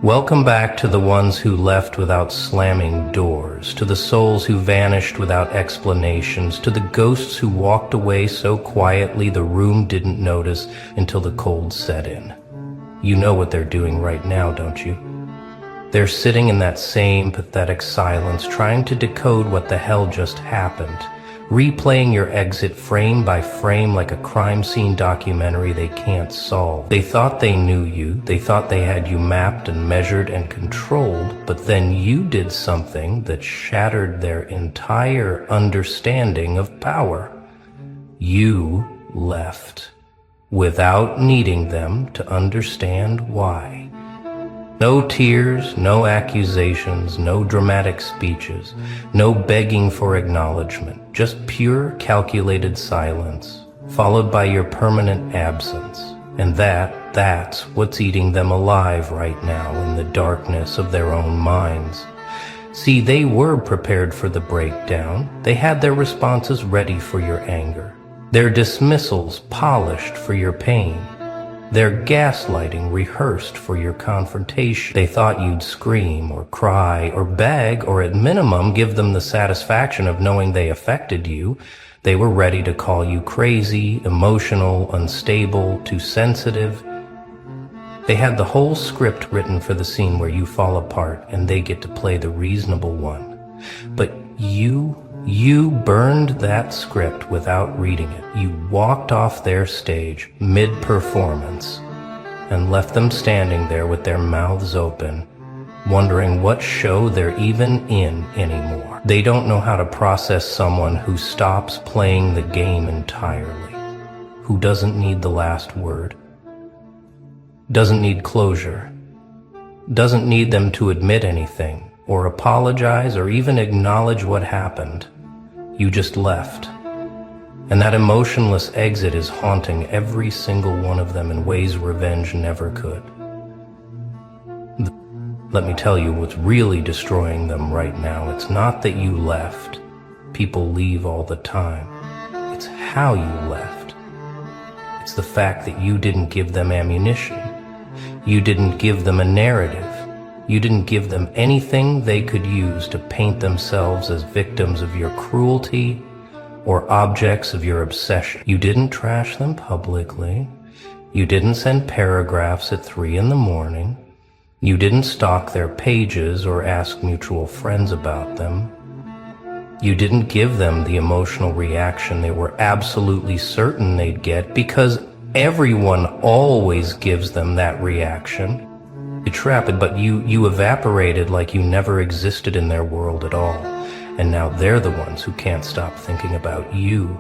Welcome back to the ones who left without slamming doors, to the souls who vanished without explanations, to the ghosts who walked away so quietly the room didn't notice until the cold set in. You know what they're doing right now, don't you? They're sitting in that same pathetic silence, trying to decode what the hell just happened, replaying your exit frame by frame like a crime scene documentary they can't solve. They thought they knew you, they thought they had you mapped and measured and controlled, but then you did something that shattered their entire understanding of power. You left, without needing them to understand why. No tears, no accusations, no dramatic speeches, no begging for acknowledgement, just pure calculated silence, followed by your permanent absence. And that's what's eating them alive right now in the darkness of their own minds. See, they were prepared for the breakdown. They had their responses ready for your anger, their dismissals polished for your pain, their gaslighting rehearsed for your confrontation. They thought you'd scream or cry or beg or at minimum give them the satisfaction of knowing they affected you. They were ready to call you crazy, emotional, unstable, too sensitive. They had the whole script written for the scene where you fall apart and they get to play the reasonable one. But you burned that script without reading it. You walked off their stage mid-performance and left them standing there with their mouths open, wondering what show they're even in anymore. They don't know how to process someone who stops playing the game entirely, who doesn't need the last word, doesn't need closure, doesn't need them to admit anything or apologize or even acknowledge what happened. You just left. And that emotionless exit is haunting every single one of them in ways revenge never could. Let me tell you what's really destroying them right now. It's not that you left. People leave all the time. It's how you left. It's the fact that you didn't give them ammunition. You didn't give them a narrative. You didn't give them anything they could use to paint themselves as victims of your cruelty or objects of your obsession. You didn't trash them publicly. You didn't send paragraphs at 3 a.m. You didn't stalk their pages or ask mutual friends about them. You didn't give them the emotional reaction they were absolutely certain they'd get, because everyone always gives them that reaction. You trap it, but you evaporated like you never existed in their world at all. And now they're the ones who can't stop thinking about you.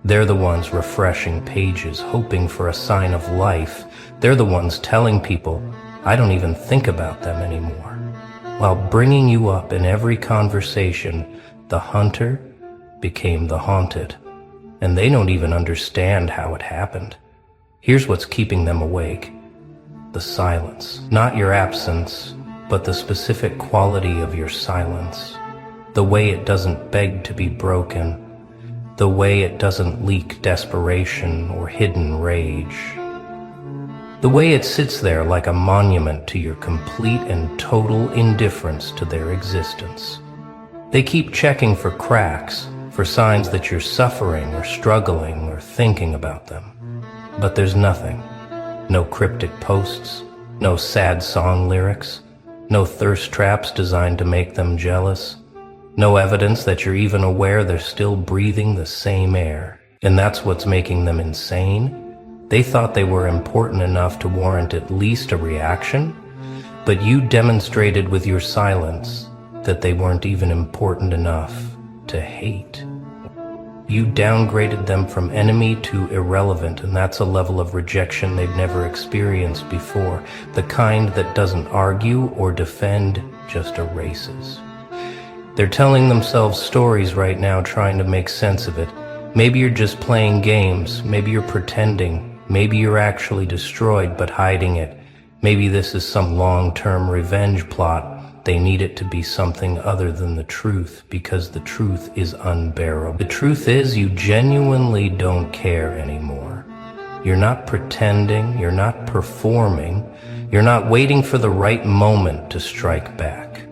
They're the ones refreshing pages, hoping for a sign of life. They're the ones telling people, I don't even think about them anymore. While bringing you up in every conversation, the hunter became the haunted. And they don't even understand how it happened. Here's what's keeping them awake. The silence. Not your absence, but the specific quality of your silence. The way it doesn't beg to be broken. The way it doesn't leak desperation or hidden rage. The way it sits there like a monument to your complete and total indifference to their existence. They keep checking for cracks, for signs that you're suffering or struggling or thinking about them. But there's nothing. No cryptic posts, no sad song lyrics, no thirst traps designed to make them jealous, no evidence that you're even aware they're still breathing the same air. And that's what's making them insane. They thought they were important enough to warrant at least a reaction, but you demonstrated with your silence that they weren't even important enough to hate. You downgraded them from enemy to irrelevant, and that's a level of rejection they've never experienced before, the kind that doesn't argue or defend, just erases. They're telling themselves stories right now, trying to make sense of it. Maybe you're just playing games, maybe you're pretending, maybe you're actually destroyed but hiding it. Maybe this is some long-term revenge plot. They need it to be something other than the truth, because the truth is unbearable. The truth is, you genuinely don't care anymore. You're not pretending, you're not performing, you're not waiting for the right moment to strike back.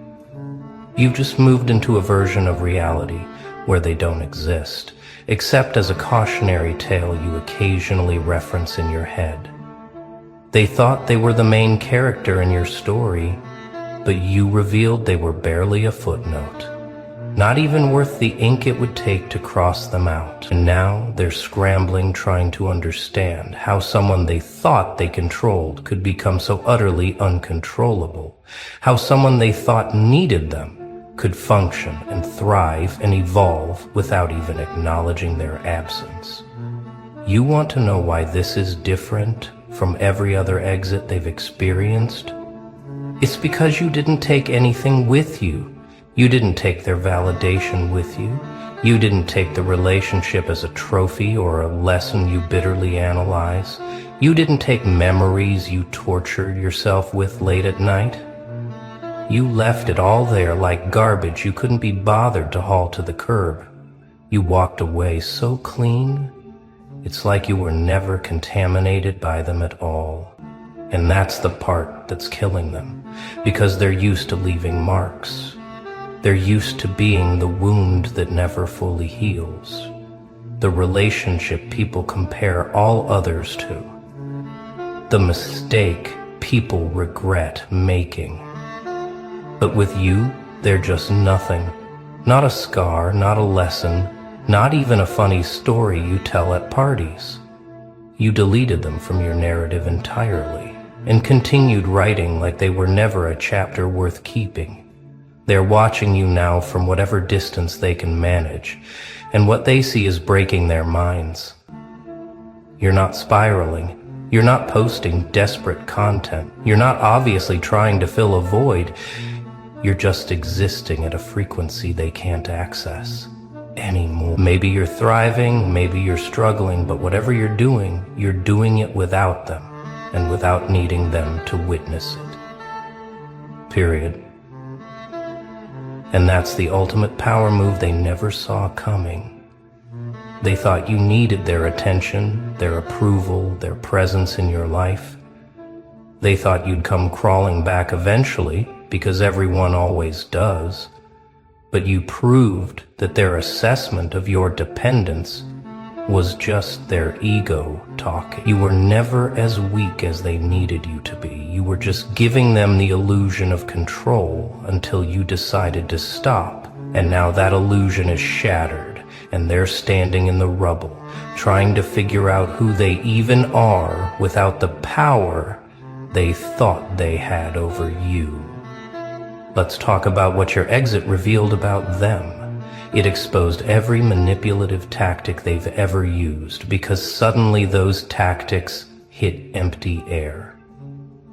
You've just moved into a version of reality where they don't exist, except as a cautionary tale you occasionally reference in your head. They thought they were the main character in your story, but you revealed they were barely a footnote. Not even worth the ink it would take to cross them out. And now they're scrambling, trying to understand how someone they thought they controlled could become so utterly uncontrollable. How someone they thought needed them could function and thrive and evolve without even acknowledging their absence. You want to know why this is different from every other exit they've experienced? It's because you didn't take anything with you. You didn't take their validation with you. You didn't take the relationship as a trophy or a lesson you bitterly analyze. You didn't take memories you tortured yourself with late at night. You left it all there like garbage you couldn't be bothered to haul to the curb. You walked away so clean, it's like you were never contaminated by them at all. And that's the part that's killing them, because they're used to leaving marks. They're used to being the wound that never fully heals, the relationship people compare all others to, the mistake people regret making. But with you, they're just nothing. Not a scar, not a lesson, not even a funny story you tell at parties. You deleted them from your narrative entirely and continued writing like they were never a chapter worth keeping. They're watching you now from whatever distance they can manage, and what they see is breaking their minds. You're not spiraling. You're not posting desperate content. You're not obviously trying to fill a void. You're just existing at a frequency they can't access anymore. Maybe you're thriving, maybe you're struggling, but whatever you're doing it without them and without needing them to witness it. Period. And that's the ultimate power move they never saw coming. They thought you needed their attention, their approval, their presence in your life. They thought you'd come crawling back eventually, because everyone always does. But you proved that their assessment of your dependence was just their ego talking. You were never as weak as they needed you to be. You were just giving them the illusion of control until you decided to stop. And now that illusion is shattered, and they're standing in the rubble, trying to figure out who they even are without the power they thought they had over you. Let's talk about what your exit revealed about them. It exposed every manipulative tactic they've ever used, because suddenly those tactics hit empty air.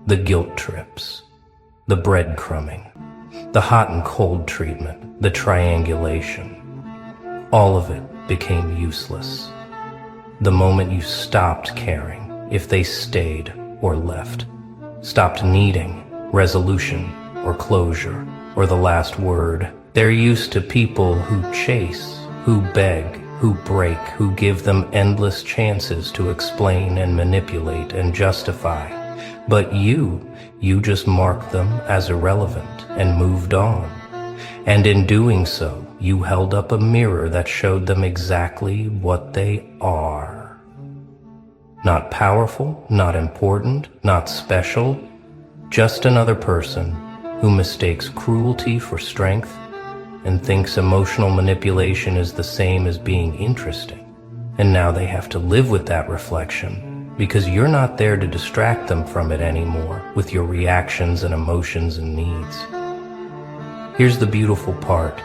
The guilt trips, the breadcrumbing, the hot and cold treatment, the triangulation. All of it became useless. The moment you stopped caring if they stayed or left, stopped needing resolution or closure or the last word. They're used to people who chase, who beg, who break, who give them endless chances to explain and manipulate and justify. But you just marked them as irrelevant and moved on. And in doing so, you held up a mirror that showed them exactly what they are. Not powerful, not important, not special, just another person who mistakes cruelty for strength and thinks emotional manipulation is the same as being interesting. And now they have to live with that reflection, because you're not there to distract them from it anymore with your reactions and emotions and needs. Here's the beautiful part.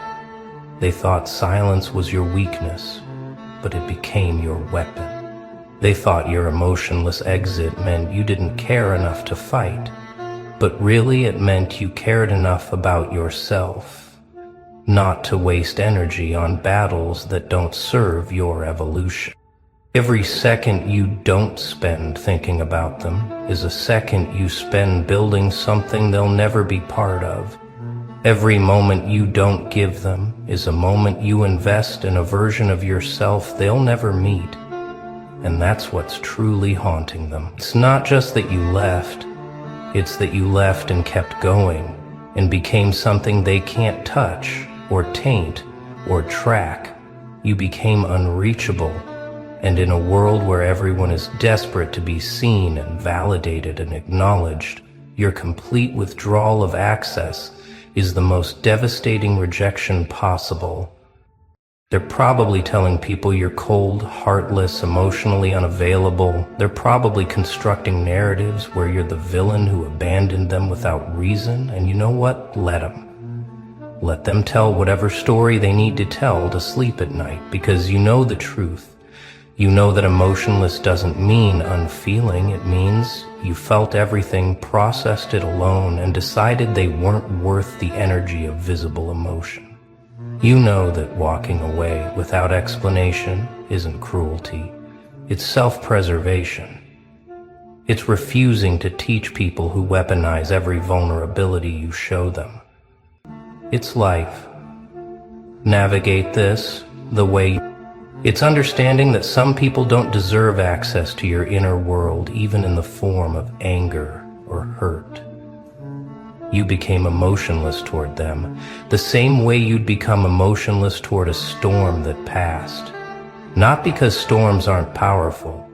They thought silence was your weakness, but it became your weapon. They thought your emotionless exit meant you didn't care enough to fight, but really it meant you cared enough about yourself not to waste energy on battles that don't serve your evolution. Every second you don't spend thinking about them is a second you spend building something they'll never be part of. Every moment you don't give them is a moment you invest in a version of yourself they'll never meet. and that's what's truly haunting them. It's not just that you left, it's that you left and kept going and became something they can't touch or taint or track. You became unreachable, and in a world where everyone is desperate to be seen and validated and acknowledged, your complete withdrawal of access is the most devastating rejection possible. They're probably telling people you're cold, heartless, emotionally unavailable. They're probably constructing narratives where you're the villain who abandoned them without reason. And you know what? Let them. Let them tell whatever story they need to tell to sleep at night, because you know the truth. You know that emotionless doesn't mean unfeeling. It means you felt everything, processed it alone, and decided they weren't worth the energy of visible emotion. You know that walking away without explanation isn't cruelty. It's self-preservation. It's refusing to teach people who weaponize every vulnerability you show them. It's life. Navigate this the way It's understanding that some people don't deserve access to your inner world, even in the form of anger or hurt. You became emotionless toward them, the same way you'd become emotionless toward a storm that passed. Not because storms aren't powerful,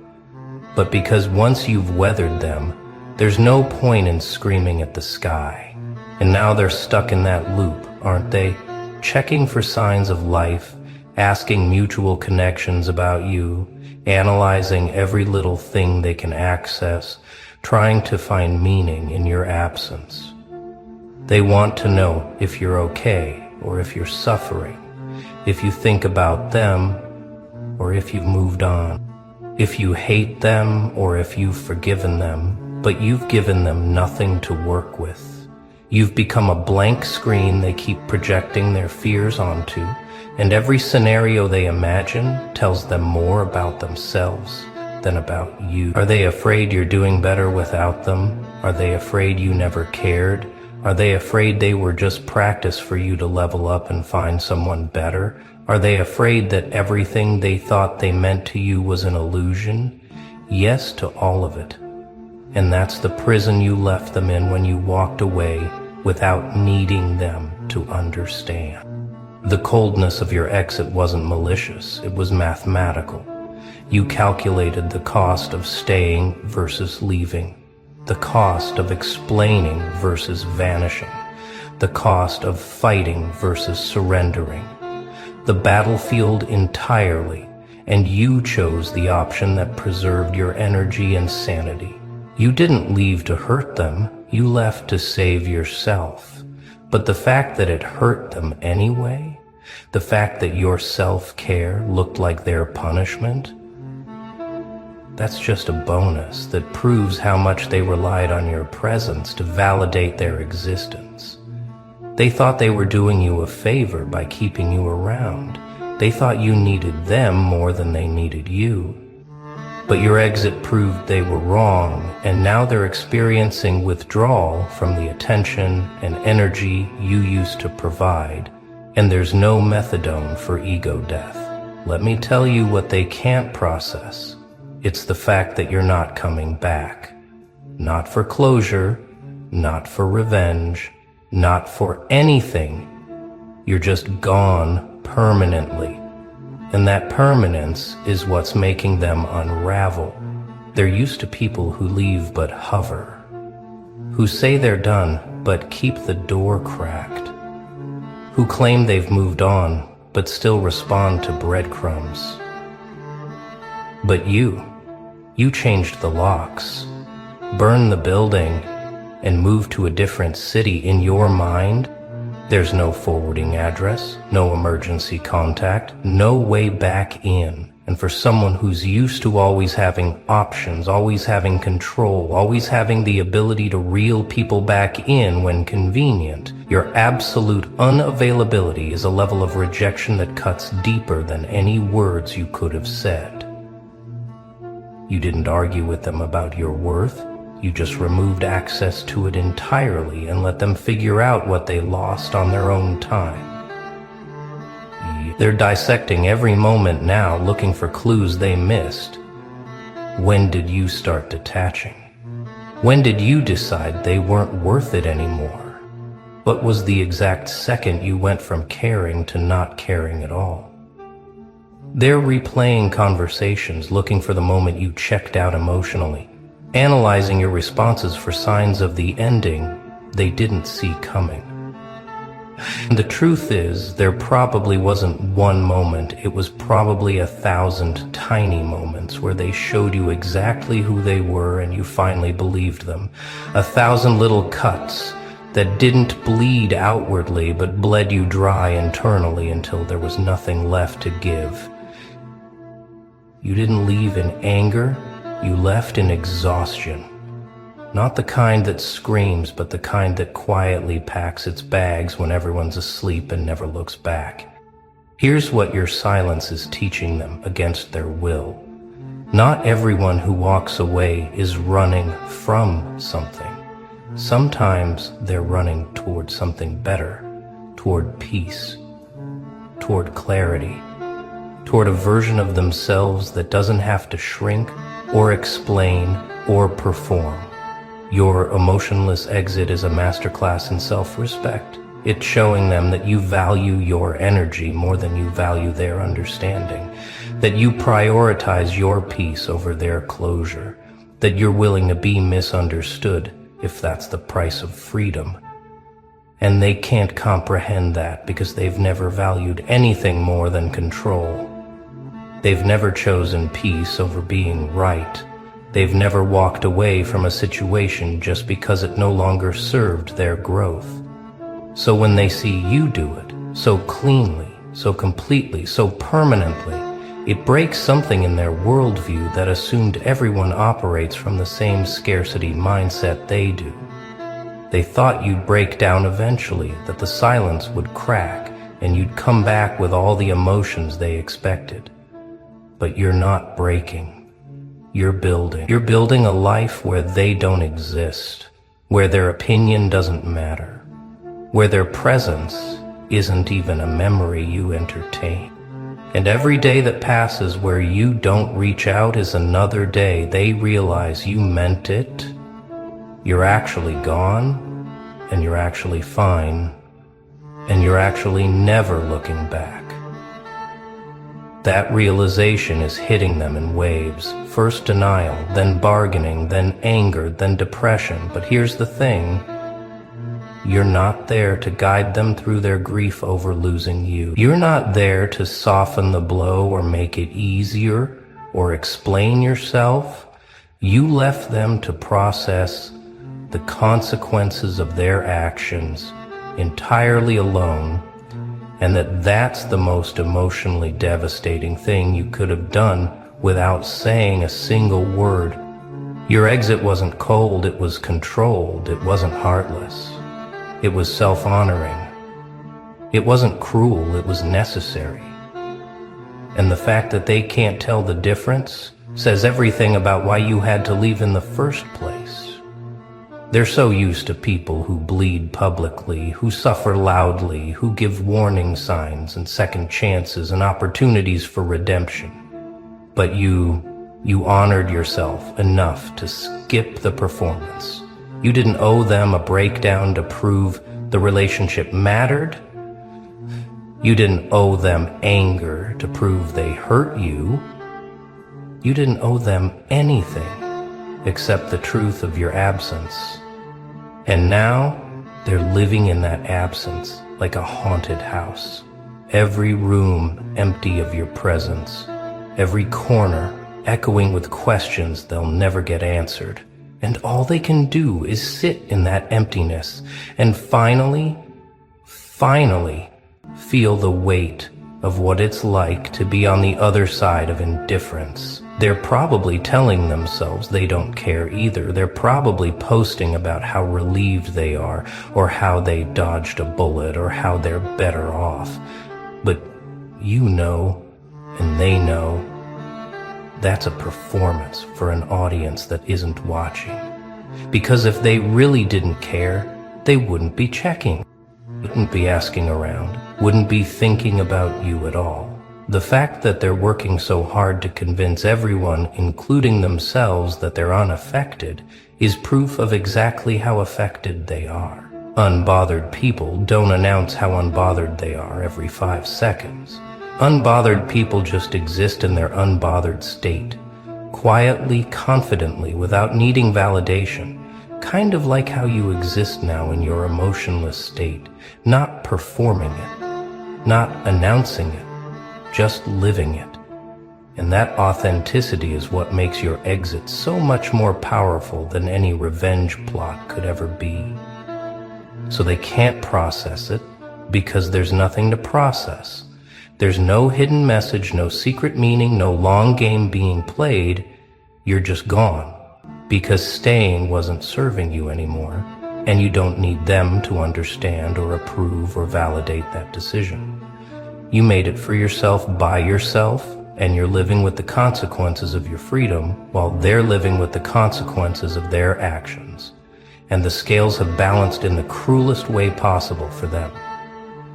but because once you've weathered them, there's no point in screaming at the sky. And now they're stuck in that loop, aren't they? Checking for signs of life, asking mutual connections about you, analyzing every little thing they can access, trying to find meaning in your absence. They want to know if you're okay or if you're suffering, if you think about them or if you've moved on, if you hate them or if you've forgiven them, but you've given them nothing to work with. You've become a blank screen they keep projecting their fears onto, and every scenario they imagine tells them more about themselves than about you. Are they afraid you're doing better without them? Are they afraid you never cared? Are they afraid they were just practice for you to level up and find someone better? Are they afraid that everything they thought they meant to you was an illusion? Yes to all of it. And that's the prison you left them in when you walked away without needing them to understand. The coldness of your exit wasn't malicious, it was mathematical. You calculated the cost of staying versus leaving, the cost of explaining versus vanishing, the cost of fighting versus surrendering, the battlefield entirely, and you chose the option that preserved your energy and sanity. You didn't leave to hurt them, you left to save yourself. But the fact that it hurt them anyway, the fact that your self-care looked like their punishment, that's just a bonus that proves how much they relied on your presence to validate their existence. They thought they were doing you a favor by keeping you around. They thought you needed them more than they needed you. But your exit proved they were wrong, and now they're experiencing withdrawal from the attention and energy you used to provide, and there's no methadone for ego death. Let me tell you what they can't process. It's the fact that you're not coming back. Not for closure, not for revenge, not for anything. You're just gone permanently. And that permanence is what's making them unravel. They're used to people who leave but hover, who say they're done but keep the door cracked, who claim they've moved on but still respond to breadcrumbs. But you changed the locks, burned the building, and moved to a different city. In your mind, there's no forwarding address, no emergency contact, no way back in. And for someone who's used to always having options, always having control, always having the ability to reel people back in when convenient, your absolute unavailability is a level of rejection that cuts deeper than any words you could have said. You didn't argue with them about your worth. You just removed access to it entirely and let them figure out what they lost on their own time. They're dissecting every moment now, looking for clues they missed. When did you start detaching? When did you decide they weren't worth it anymore? What was the exact second you went from caring to not caring at all? They're replaying conversations, looking for the moment you checked out emotionally, analyzing your responses for signs of the ending they didn't see coming. And the truth is, there probably wasn't one moment, it was probably 1,000 tiny moments where they showed you exactly who they were and you finally believed them. 1,000 little cuts that didn't bleed outwardly but bled you dry internally until there was nothing left to give. You didn't leave in anger, you left in exhaustion. Not the kind that screams, but the kind that quietly packs its bags when everyone's asleep and never looks back. Here's what your silence is teaching them against their will. Not everyone who walks away is running from something. Sometimes they're running toward something better, toward peace, toward clarity, toward a version of themselves that doesn't have to shrink or explain or perform. Your emotionless exit is a masterclass in self-respect. It's showing them that you value your energy more than you value their understanding, that you prioritize your peace over their closure, that you're willing to be misunderstood if that's the price of freedom. And they can't comprehend that because they've never valued anything more than control. They've never chosen peace over being right. They've never walked away from a situation just because it no longer served their growth. So when they see you do it, so cleanly, so completely, so permanently, it breaks something in their worldview that assumed everyone operates from the same scarcity mindset they do. They thought you'd break down eventually, that the silence would crack, and you'd come back with all the emotions they expected. But you're not breaking. You're building. You're building a life where they don't exist, where their opinion doesn't matter, where their presence isn't even a memory you entertain. And every day that passes where you don't reach out is another day they realize you meant it, you're actually gone, and you're actually fine, and you're actually never looking back. That realization is hitting them in waves. First denial, then bargaining, then anger, then depression. But here's the thing. You're not there to guide them through their grief over losing you. You're not there to soften the blow or make it easier or explain yourself. You left them to process the consequences of their actions entirely alone, and that's the most emotionally devastating thing you could have done without saying a single word. Your exit wasn't cold, it was controlled, it wasn't heartless. It was self-honoring. It wasn't cruel, it was necessary. And the fact that they can't tell the difference says everything about why you had to leave in the first place. They're so used to people who bleed publicly, who suffer loudly, who give warning signs and second chances and opportunities for redemption. But you honored yourself enough to skip the performance. You didn't owe them a breakdown to prove the relationship mattered. You didn't owe them anger to prove they hurt you. You didn't owe them anything except the truth of your absence. And now they're living in that absence like a haunted house. Every room empty of your presence. Every corner echoing with questions they'll never get answered. And all they can do is sit in that emptiness and finally feel the weight of what it's like to be on the other side of indifference. They're probably telling themselves they don't care either. They're probably posting about how relieved they are, or how they dodged a bullet, or how they're better off. But you know, and they know, that's a performance for an audience that isn't watching. Because if they really didn't care, they wouldn't be checking, wouldn't be asking around, wouldn't be thinking about you at all. The fact that they're working so hard to convince everyone, including themselves, that they're unaffected is proof of exactly how affected they are. Unbothered people don't announce how unbothered they are every 5 seconds. Unbothered people just exist in their unbothered state, quietly, confidently, without needing validation, kind of like how you exist now in your emotionless state, not performing it, not announcing it, just living it. And that authenticity is what makes your exit so much more powerful than any revenge plot could ever be. So they can't process it because there's nothing to process. There's no hidden message, no secret meaning, no long game being played. You're just gone because staying wasn't serving you anymore, and you don't need them to understand or approve or validate that decision. You made it for yourself by yourself, and you're living with the consequences of your freedom while they're living with the consequences of their actions. And the scales have balanced in the cruelest way possible for them.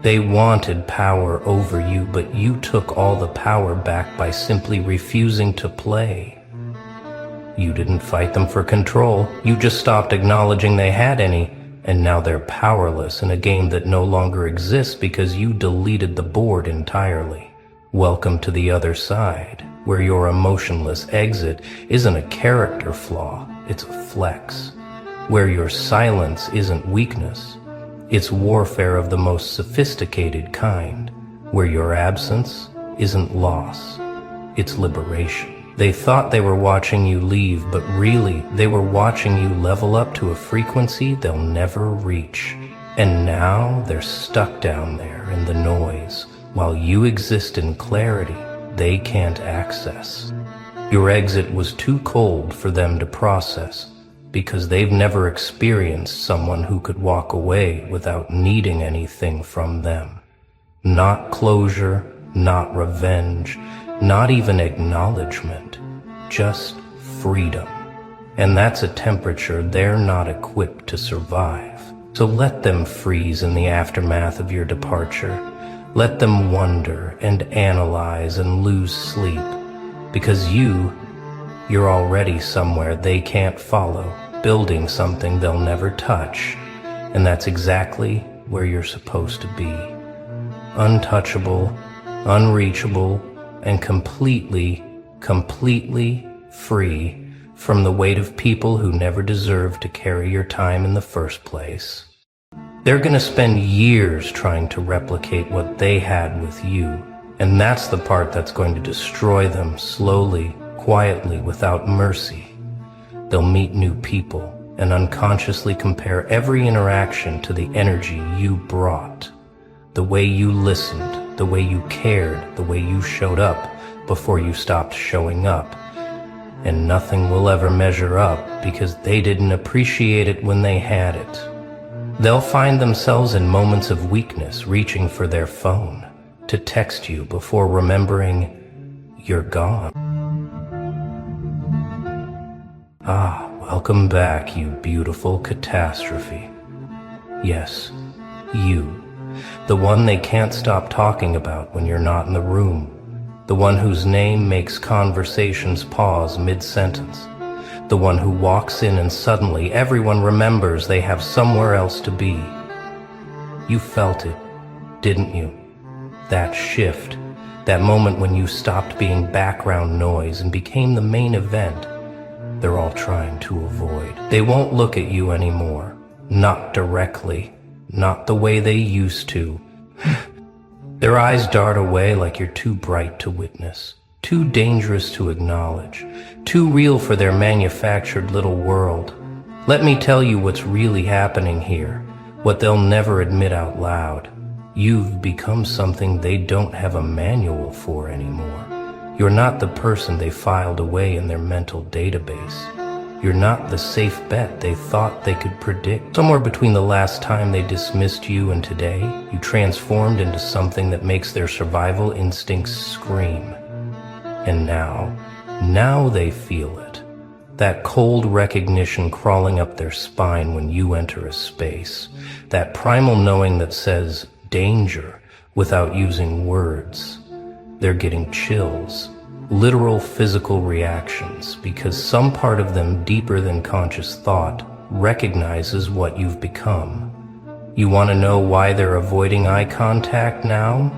They wanted power over you, but you took all the power back by simply refusing to play. You didn't fight them for control. You just stopped acknowledging they had any, and now they're powerless in a game that no longer exists because you deleted the board entirely. Welcome to the other side, where your emotionless exit isn't a character flaw, it's a flex. Where your silence isn't weakness, it's warfare of the most sophisticated kind. Where your absence isn't loss, it's liberation. They thought they were watching you leave, but really, they were watching you level up to a frequency they'll never reach. And now they're stuck down there in the noise, while you exist in clarity they can't access. Your exit was too cold for them to process, because they've never experienced someone who could walk away without needing anything from them. Not closure, not revenge, not even acknowledgement, just freedom. And that's a temperature they're not equipped to survive. So let them freeze in the aftermath of your departure. Let them wonder and analyze and lose sleep, because you're already somewhere they can't follow, building something they'll never touch, and that's exactly where you're supposed to be. Untouchable, unreachable, and completely free from the weight of people who never deserved to carry your time in the first place. They're gonna spend years trying to replicate what they had with you, and that's the part that's going to destroy them slowly, quietly, without mercy. They'll meet new people and unconsciously compare every interaction to the energy you brought. The way you listened, the way you cared, the way you showed up before you stopped showing up. And nothing will ever measure up because they didn't appreciate it when they had it. They'll find themselves in moments of weakness reaching for their phone to text you before remembering you're gone. Welcome back, you beautiful catastrophe. Yes, you. The one they can't stop talking about when you're not in the room. The one whose name makes conversations pause mid-sentence. The one who walks in and suddenly everyone remembers they have somewhere else to be. You felt it, didn't you? That shift, that moment when you stopped being background noise and became the main event. They're all trying to avoid. They won't look at you anymore. Not directly. Not the way they used to. Their eyes dart away like you're too bright to witness, too dangerous to acknowledge, too real for their manufactured little world. Let me tell you what's really happening here, what they'll never admit out loud. You've become something they don't have a manual for anymore. You're not the person they filed away in their mental database. You're not the safe bet they thought they could predict. Somewhere between the last time they dismissed you and today, you transformed into something that makes their survival instincts scream. And now they feel it. That cold recognition crawling up their spine when you enter a space. That primal knowing that says danger without using words. They're getting chills, literal physical reactions, because some part of them deeper than conscious thought recognizes what you've become. You want to know why they're avoiding eye contact now?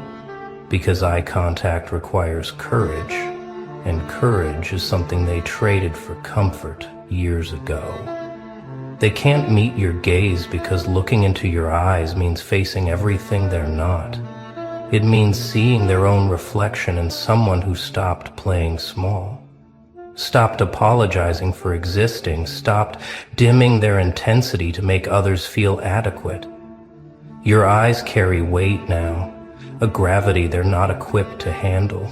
Because eye contact requires courage, and courage is something they traded for comfort years ago. They can't meet your gaze because looking into your eyes means facing everything they're not. It means seeing their own reflection in someone who stopped playing small, stopped apologizing for existing, stopped dimming their intensity to make others feel adequate. Your eyes carry weight now, a gravity they're not equipped to handle.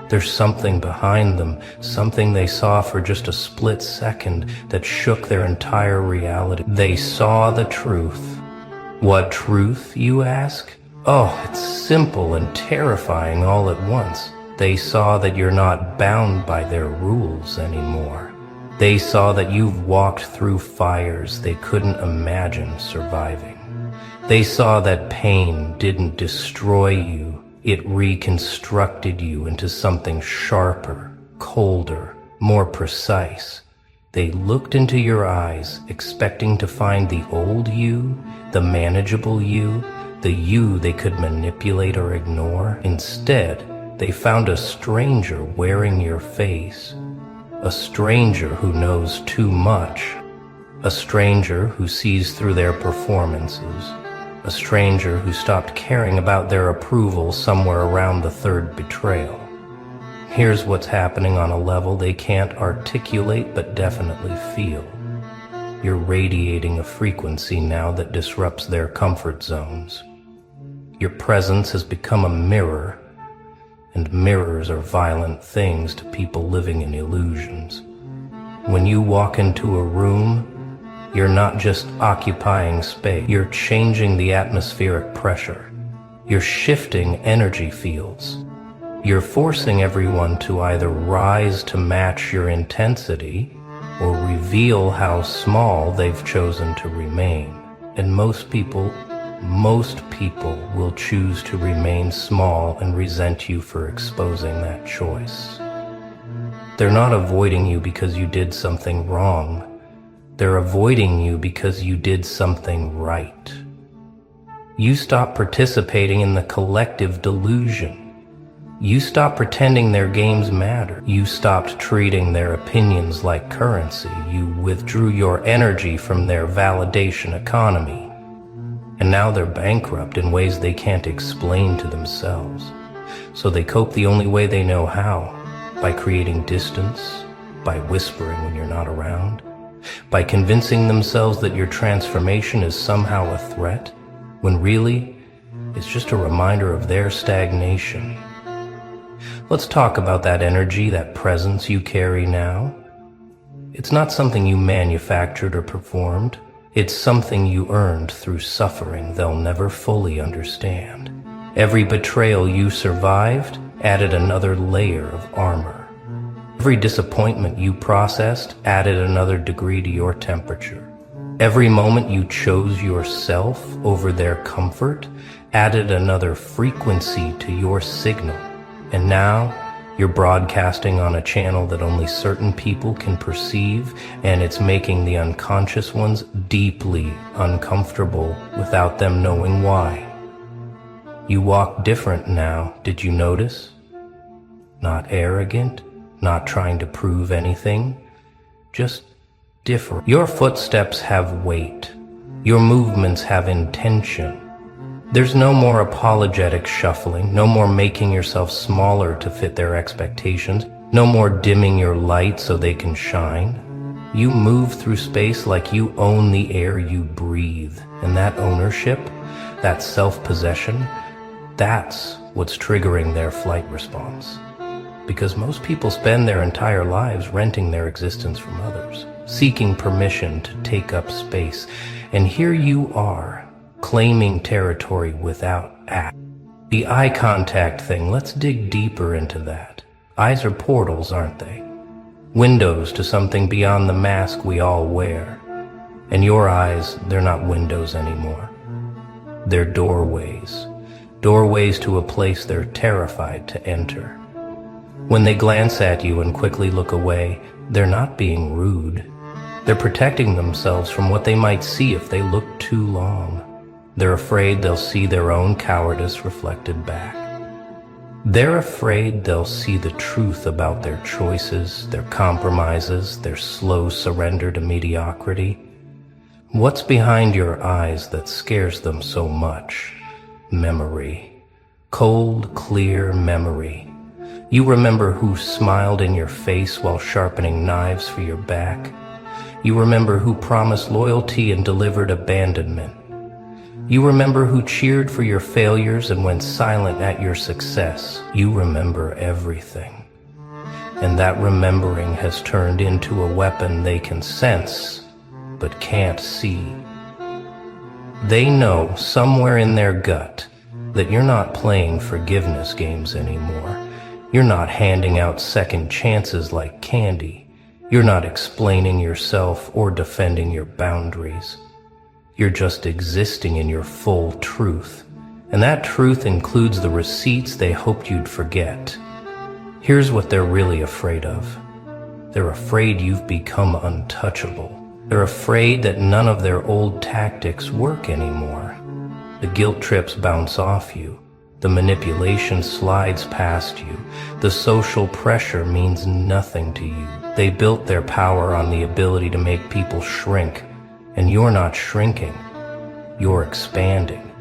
There's something behind them, something they saw for just a split second that shook their entire reality. They saw the truth. What truth, you ask? Oh, it's simple and terrifying all at once. They saw that you're not bound by their rules anymore. They saw that you've walked through fires they couldn't imagine surviving. They saw that pain didn't destroy you, it reconstructed you into something sharper, colder, more precise. They looked into your eyes, expecting to find the old you, the manageable you, the you they could manipulate or ignore. Instead, they found a stranger wearing your face, a stranger who knows too much, a stranger who sees through their performances, a stranger who stopped caring about their approval somewhere around the third betrayal. Here's what's happening on a level they can't articulate but definitely feel. You're radiating a frequency now that disrupts their comfort zones. Your presence has become a mirror, and mirrors are violent things to people living in illusions. When you walk into a room, you're not just occupying space, you're changing the atmospheric pressure. You're shifting energy fields. You're forcing everyone to either rise to match your intensity or reveal how small they've chosen to remain. And most people will choose to remain small and resent you for exposing that choice. They're not avoiding you because you did something wrong. They're avoiding you because you did something right. You stopped participating in the collective delusion. You stopped pretending their games matter. You stopped treating their opinions like currency. You withdrew your energy from their validation economy. And now they're bankrupt in ways they can't explain to themselves. So they cope the only way they know how, by creating distance, by whispering when you're not around, by convincing themselves that your transformation is somehow a threat, when really, it's just a reminder of their stagnation. Let's talk about that energy, that presence you carry now. It's not something you manufactured or performed. It's something you earned through suffering they'll never fully understand. Every betrayal you survived added another layer of armor. Every disappointment you processed added another degree to your temperature. Every moment you chose yourself over their comfort added another frequency to your signal. And now, you're broadcasting on a channel that only certain people can perceive, and it's making the unconscious ones deeply uncomfortable without them knowing why. You walk different now, did you notice? Not arrogant, not trying to prove anything, just different. Your footsteps have weight. Your movements have intention. There's no more apologetic shuffling, no more making yourself smaller to fit their expectations, no more dimming your light so they can shine. You move through space like you own the air you breathe, and that ownership, that self-possession, that's what's triggering their flight response. Because most people spend their entire lives renting their existence from others, seeking permission to take up space, and here you are, claiming territory without act. The eye contact thing, let's dig deeper into that. Eyes are portals, aren't they? Windows to something beyond the mask we all wear. And your eyes, they're not windows anymore. They're doorways. doorways to a place they're terrified to enter. When they glance at you and quickly look away, they're not being rude. They're protecting themselves from what they might see if they look too long. They're afraid they'll see their own cowardice reflected back. They're afraid they'll see the truth about their choices, their compromises, their slow surrender to mediocrity. What's behind your eyes that scares them so much? Memory. Cold, clear memory. You remember who smiled in your face while sharpening knives for your back. You remember who promised loyalty and delivered abandonment. You remember who cheered for your failures and went silent at your success. You remember everything. And that remembering has turned into a weapon they can sense, but can't see. They know somewhere in their gut that you're not playing forgiveness games anymore. You're not handing out second chances like candy. You're not explaining yourself or defending your boundaries. You're just existing in your full truth. And that truth includes the receipts they hoped you'd forget. Here's what they're really afraid of. They're afraid you've become untouchable. They're afraid that none of their old tactics work anymore. The guilt trips bounce off you. The manipulation slides past you. The social pressure means nothing to you. They built their power on the ability to make people shrink. And you're not shrinking, you're expanding.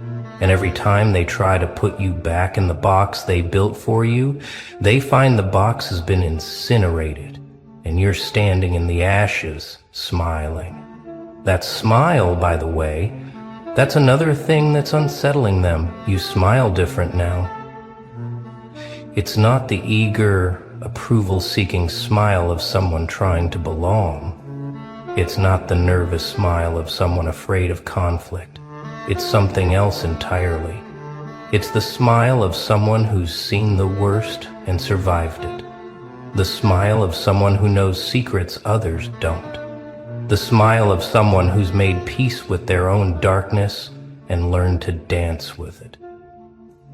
And every time they try to put you back in the box they built for you, they find the box has been incinerated, and you're standing in the ashes, smiling. That smile, by the way, that's another thing that's unsettling them. You smile different now. It's not the eager, approval-seeking smile of someone trying to belong. It's not the nervous smile of someone afraid of conflict. It's something else entirely. It's the smile of someone who's seen the worst and survived it. The smile of someone who knows secrets others don't. The smile of someone who's made peace with their own darkness and learned to dance with it.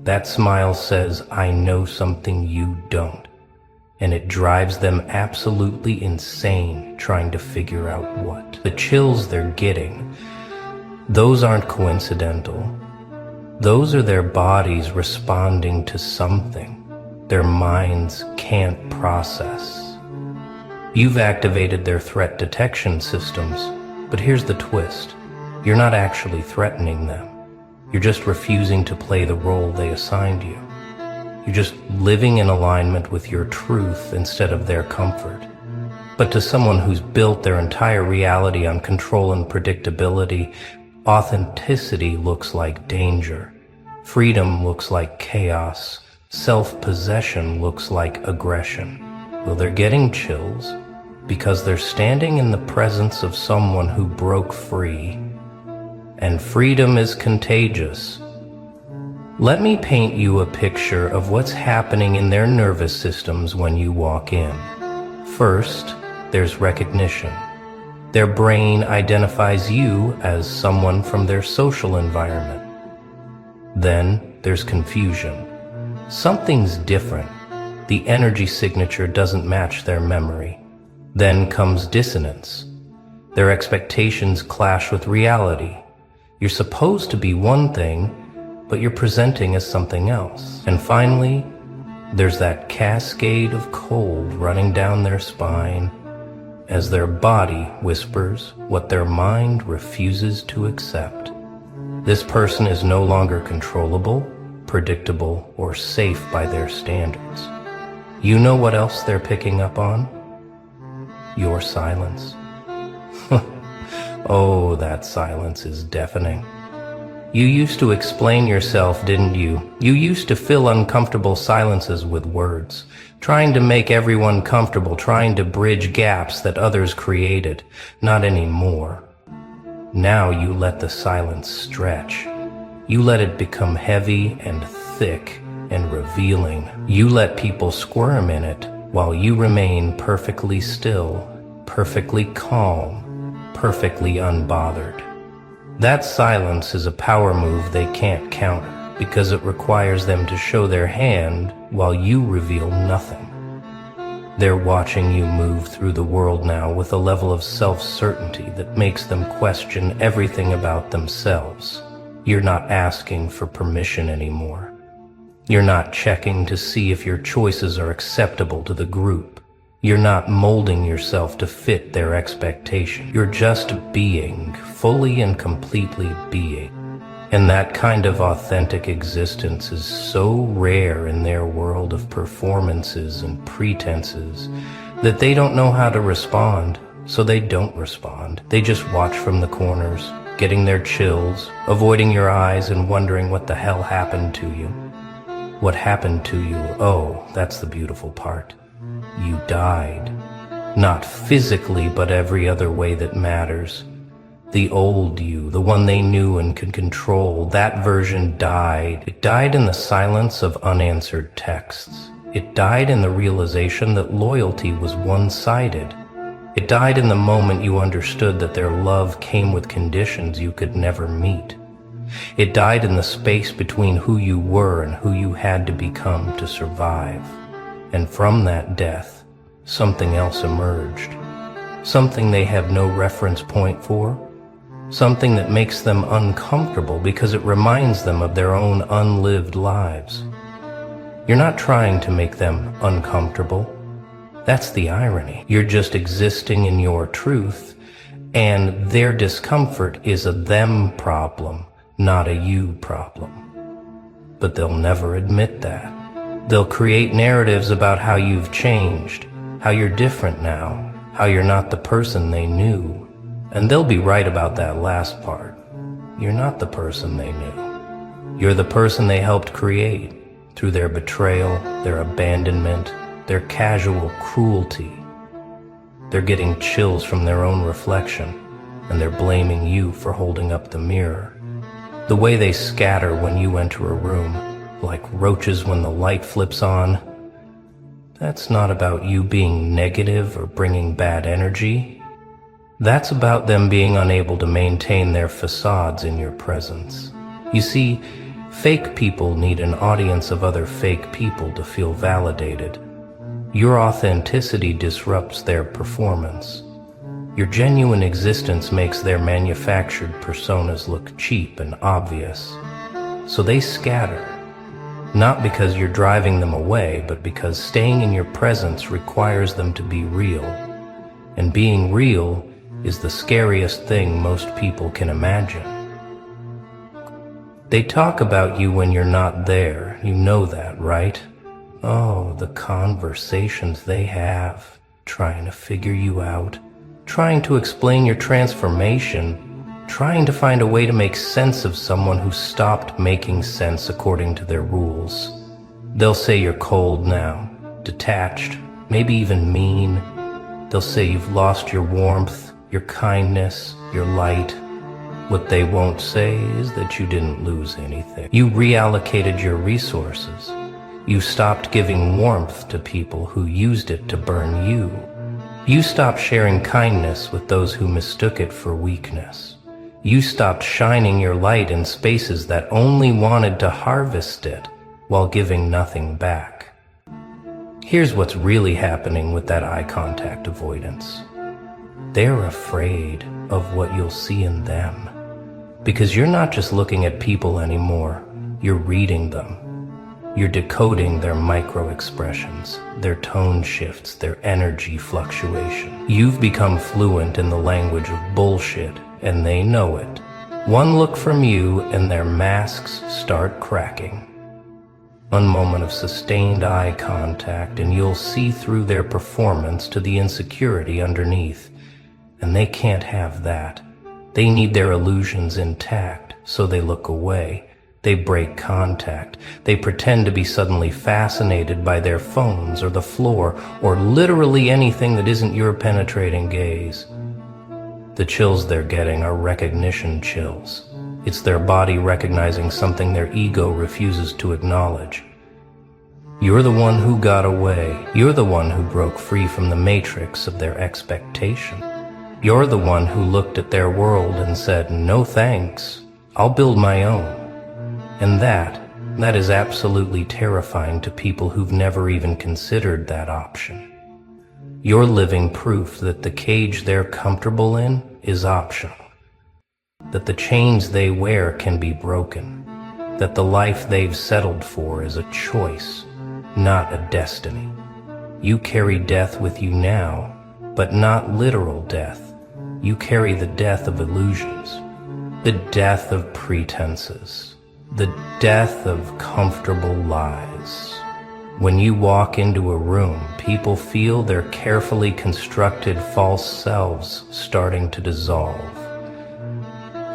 That smile says, I know something you don't. And it drives them absolutely insane trying to figure out what. The chills they're getting, those aren't coincidental. Those are their bodies responding to something their minds can't process. You've activated their threat detection systems, but here's the twist. You're not actually threatening them. You're just refusing to play the role they assigned you. You're just living in alignment with your truth instead of their comfort. But to someone who's built their entire reality on control and predictability, authenticity looks like danger. Freedom looks like chaos. Self-possession looks like aggression. Well, they're getting chills because they're standing in the presence of someone who broke free. And freedom is contagious. Let me paint you a picture of what's happening in their nervous systems when you walk in. First, there's recognition. Their brain identifies you as someone from their social environment. Then there's confusion. Something's different. The energy signature doesn't match their memory. Then comes dissonance. Their expectations clash with reality. You're supposed to be one thing, but you're presenting as something else. And finally, there's that cascade of cold running down their spine as their body whispers what their mind refuses to accept. This person is no longer controllable, predictable, or safe by their standards. You know what else they're picking up on? Your silence. Oh, that silence is deafening. You used to explain yourself, didn't you? You used to fill uncomfortable silences with words, trying to make everyone comfortable, trying to bridge gaps that others created. Not anymore. Now you let the silence stretch. You let it become heavy and thick and revealing. You let people squirm in it while you remain perfectly still, perfectly calm, perfectly unbothered. That silence is a power move they can't counter. because it requires them to show their hand while you reveal nothing. They're watching you move through the world now with a level of self-certainty that makes them question everything about themselves. You're not asking for permission anymore. You're not checking to see if your choices are acceptable to the group. You're not molding yourself to fit their expectation. You're just being, fully and completely being. And that kind of authentic existence is so rare in their world of performances and pretenses that they don't know how to respond, so they don't respond. They just watch from the corners, getting their chills, avoiding your eyes and wondering what the hell happened to you. What happened to you? Oh, that's the beautiful part. You died. Not physically, but every other way that matters. The old you, the one they knew and could control, that version died. It died in the silence of unanswered texts. It died in the realization that loyalty was one-sided. It died in the moment you understood that their love came with conditions you could never meet. It died in the space between who you were and who you had to become to survive. And from that death, something else emerged. Something they have no reference point for. Something that makes them uncomfortable because it reminds them of their own unlived lives. You're not trying to make them uncomfortable. That's the irony. You're just existing in your truth, and their discomfort is a them problem, not a you problem. But they'll never admit that. They'll create narratives about how you've changed, how you're different now, how you're not the person they knew. And they'll be right about that last part. You're not the person they knew. You're the person they helped create through their betrayal, their abandonment, their casual cruelty. They're getting chills from their own reflection, and they're blaming you for holding up the mirror. The way they scatter when you enter a room, like roaches when the light flips on, that's not about you being negative or bringing bad energy. That's about them being unable to maintain their facades in your presence. You see, fake people need an audience of other fake people to feel validated. Your authenticity disrupts their performance. Your genuine existence makes their manufactured personas look cheap and obvious. So they scatter, not because you're driving them away, but because staying in your presence requires them to be real. And being real is the scariest thing most people can imagine. They talk about you when you're not there. You know that, right? Oh, the conversations they have, trying to figure you out, trying to explain your transformation, trying to find a way to make sense of someone who stopped making sense according to their rules. They'll say you're cold now, detached, maybe even mean. They'll say you've lost your warmth, your kindness, your light. What they won't say is that you didn't lose anything. You reallocated your resources. You stopped giving warmth to people who used it to burn you. You stopped sharing kindness with those who mistook it for weakness. You stopped shining your light in spaces that only wanted to harvest it while giving nothing back. Here's what's really happening with that eye contact avoidance. They're afraid of what you'll see in them. Because you're not just looking at people anymore, you're reading them. You're decoding their micro-expressions, their tone shifts, their energy fluctuation. You've become fluent in the language of bullshit, and they know it. One look from you and their masks start cracking. One moment of sustained eye contact and you'll see through their performance to the insecurity underneath. And they can't have that. They need their illusions intact, so they look away. They break contact. They pretend to be suddenly fascinated by their phones or the floor or literally anything that isn't your penetrating gaze. The chills they're getting are recognition chills. It's their body recognizing something their ego refuses to acknowledge. You're the one who got away. You're the one who broke free from the matrix of their expectation. You're the one who looked at their world and said, "No thanks, I'll build my own." And that That is absolutely terrifying to people who've never even considered that option. You're living proof that the cage they're comfortable in is optional, that the chains they wear can be broken, that the life they've settled for is a choice, not a destiny. You carry death with you now, but not literal death. You carry the death of illusions, the death of pretenses, the death of comfortable lies. When you walk into a room, people feel their carefully constructed false selves starting to dissolve.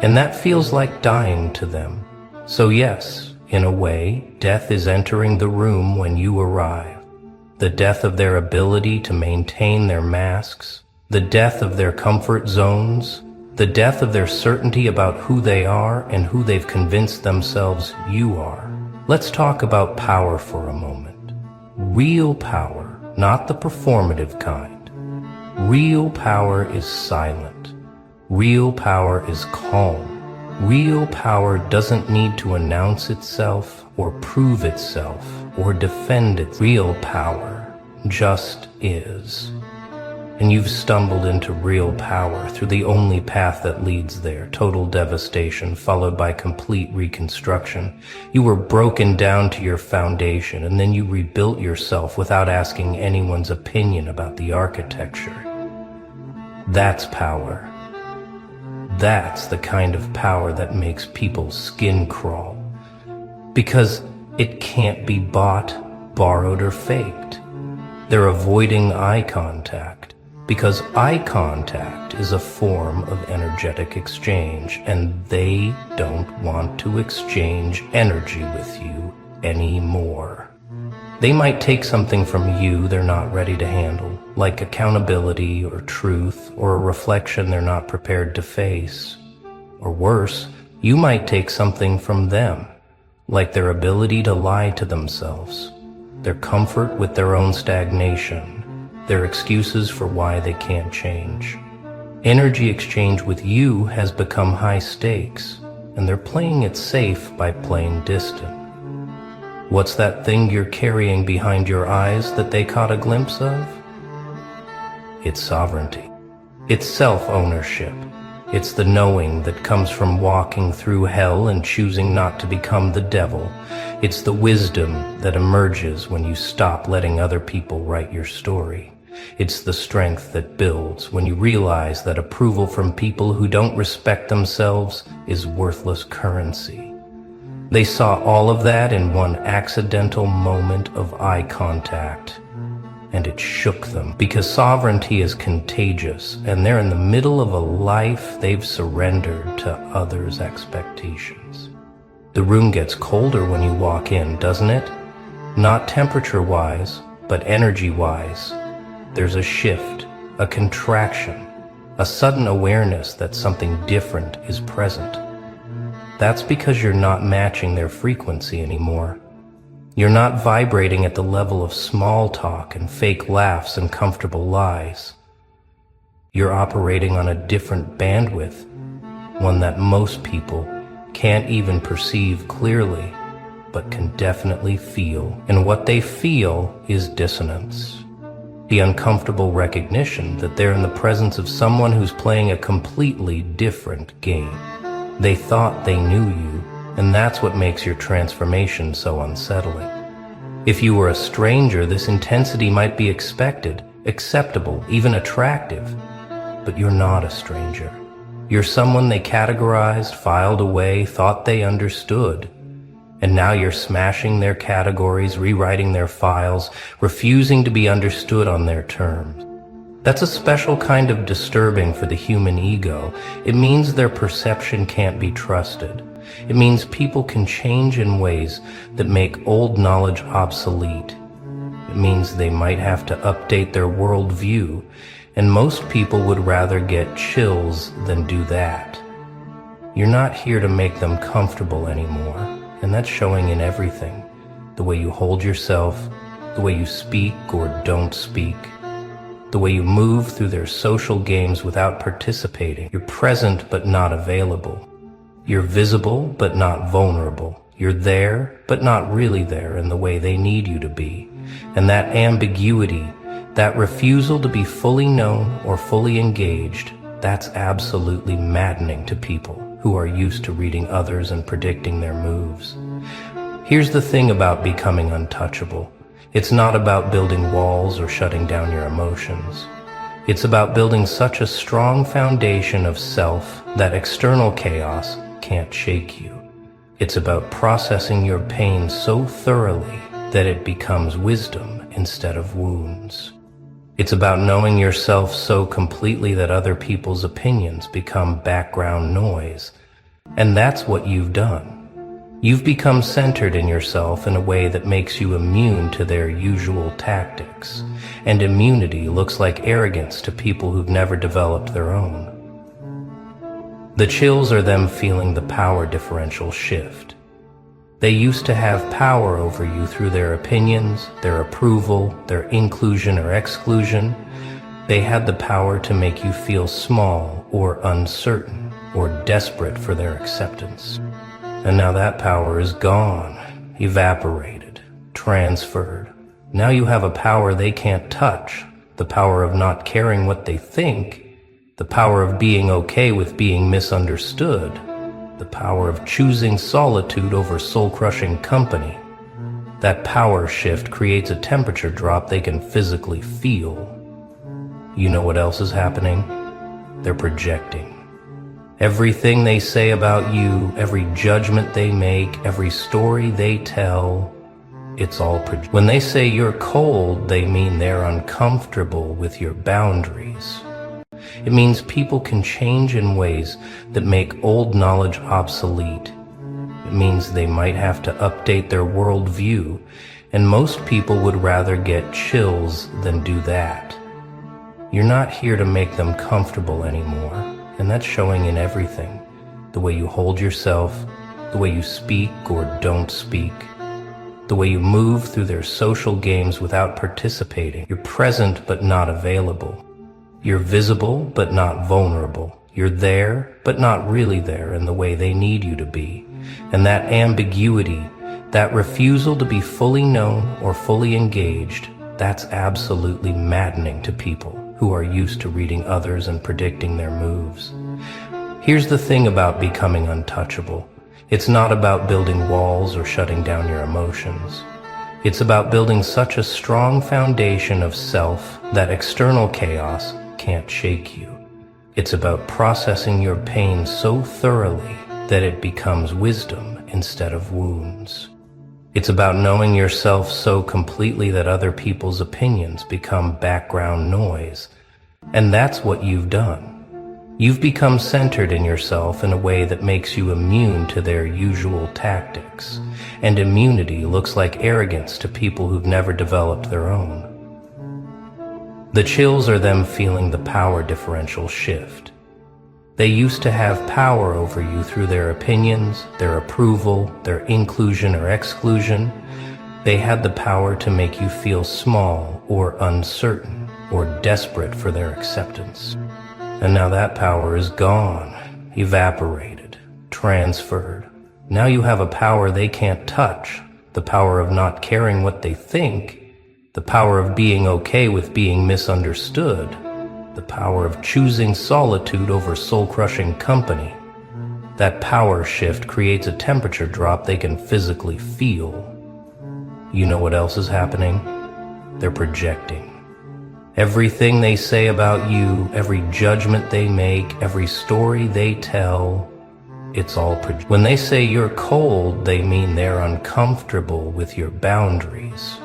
And that feels like dying to them. So yes, in a way, death is entering the room when you arrive. The death of their ability to maintain their masks, the death of their comfort zones, the death of their certainty about who they are and who they've convinced themselves you are. Let's talk about power for a moment. Real power, not the performative kind. Real power is silent. Real power is calm. Real power doesn't need to announce itself or prove itself or defend it. Real power just is. And you've stumbled into real power through the only path that leads there, total devastation followed by complete reconstruction. You were broken down to your foundation, and then you rebuilt yourself without asking anyone's opinion about the architecture. That's power. That's the kind of power that makes people's skin crawl. Because it can't be bought, borrowed, or faked. They're avoiding eye contact. Because eye contact is a form of energetic exchange, and they don't want to exchange energy with you anymore. They might take something from you they're not ready to handle, like accountability or truth or a reflection they're not prepared to face. Or worse, you might take something from them, like their ability to lie to themselves, their comfort with their own stagnation, their excuses for why they can't change. Energy exchange with you has become high stakes, and they're playing it safe by playing distant. What's that thing you're carrying behind your eyes that they caught a glimpse of? It's sovereignty. It's self-ownership. It's the knowing that comes from walking through hell and choosing not to become the devil. It's the wisdom that emerges when you stop letting other people write your story. It's the strength that builds when you realize that approval from people who don't respect themselves is worthless currency. They saw all of that in one accidental moment of eye contact, and it shook them because sovereignty is contagious, and they're in the middle of a life they've surrendered to others' expectations. The room gets colder when you walk in, doesn't it? Not temperature-wise, but energy-wise. There's a shift, a contraction, a sudden awareness that something different is present. That's because you're not matching their frequency anymore. You're not vibrating at the level of small talk and fake laughs and comfortable lies. You're operating on a different bandwidth, one that most people can't even perceive clearly, but can definitely feel. And what they feel is dissonance. The uncomfortable recognition that they're in the presence of someone who's playing a completely different game. They thought they knew you, and that's what makes your transformation so unsettling. If you were a stranger, this intensity might be expected, acceptable, even attractive. But you're not a stranger. You're someone they categorized, filed away, thought they understood. And now you're smashing their categories, rewriting their files, refusing to be understood on their terms. That's a special kind of disturbing for the human ego. It means their perception can't be trusted. It means people can change in ways that make old knowledge obsolete. It means they might have to update their worldview, and most people would rather get chills than do that. You're not here to make them comfortable anymore, and that's showing in everything. The way you hold yourself, the way you speak or don't speak, the way you move through their social games without participating. You're present but not available. You're visible but not vulnerable. You're there, but not really there in the way they need you to be. And that ambiguity, that refusal to be fully known or fully engaged, that's absolutely maddening to people who are used to reading others and predicting their moves. Here's the thing about becoming untouchable. It's not about building walls or shutting down your emotions. It's about building such a strong foundation of self that external chaos can't shake you. It's about processing your pain so thoroughly that it becomes wisdom instead of wounds. It's about knowing yourself so completely that other people's opinions become background noise. And that's what you've done. You've become centered in yourself in a way that makes you immune to their usual tactics. And immunity looks like arrogance to people who've never developed their own. The chills are them feeling the power differential shift. They used to have power over you through their opinions, their approval, their inclusion or exclusion. They had the power to make you feel small or uncertain or desperate for their acceptance. And now that power is gone, evaporated, transferred. Now you have a power they can't touch, the power of not caring what they think, the power of being okay with being misunderstood, the power of choosing solitude over soul-crushing company. That power shift creates a temperature drop they can physically feel. You know what else is happening? They're projecting. Everything they say about you, every judgment they make, every story they tell, it's all when they say you're cold, they mean they're uncomfortable with your boundaries. It means people can change in ways that make old knowledge obsolete. It means they might have to update their worldview, and most people would rather get chills than do that. You're not here to make them comfortable anymore, and that's showing in everything. The way you hold yourself, the way you speak or don't speak, the way you move through their social games without participating. You're present but not available. You're visible but not vulnerable. You're there but not really there in the way they need you to be. And that ambiguity, that refusal to be fully known or fully engaged, that's absolutely maddening to people who are used to reading others and predicting their moves. Here's the thing about becoming untouchable. It's not about building walls or shutting down your emotions. It's about building such a strong foundation of self that external chaos can't shake you. It's about processing your pain so thoroughly that it becomes wisdom instead of wounds. It's about knowing yourself so completely that other people's opinions become background noise. And that's what you've done. You've become centered in yourself in a way that makes you immune to their usual tactics. And immunity looks like arrogance to people who've never developed their own. The chills are them feeling the power differential shift. They used to have power over you through their opinions, their approval, their inclusion or exclusion. They had the power to make you feel small or uncertain or desperate for their acceptance. And now that power is gone, evaporated, transferred. Now you have a power they can't touch, the power of not caring what they think, the power of being okay with being misunderstood, the power of choosing solitude over soul-crushing company. That power shift creates a temperature drop they can physically feel. You know what else is happening? They're projecting. Everything they say about you, every judgment they make, every story they tell, it's all when they say you're cold, they mean they're uncomfortable with your boundaries.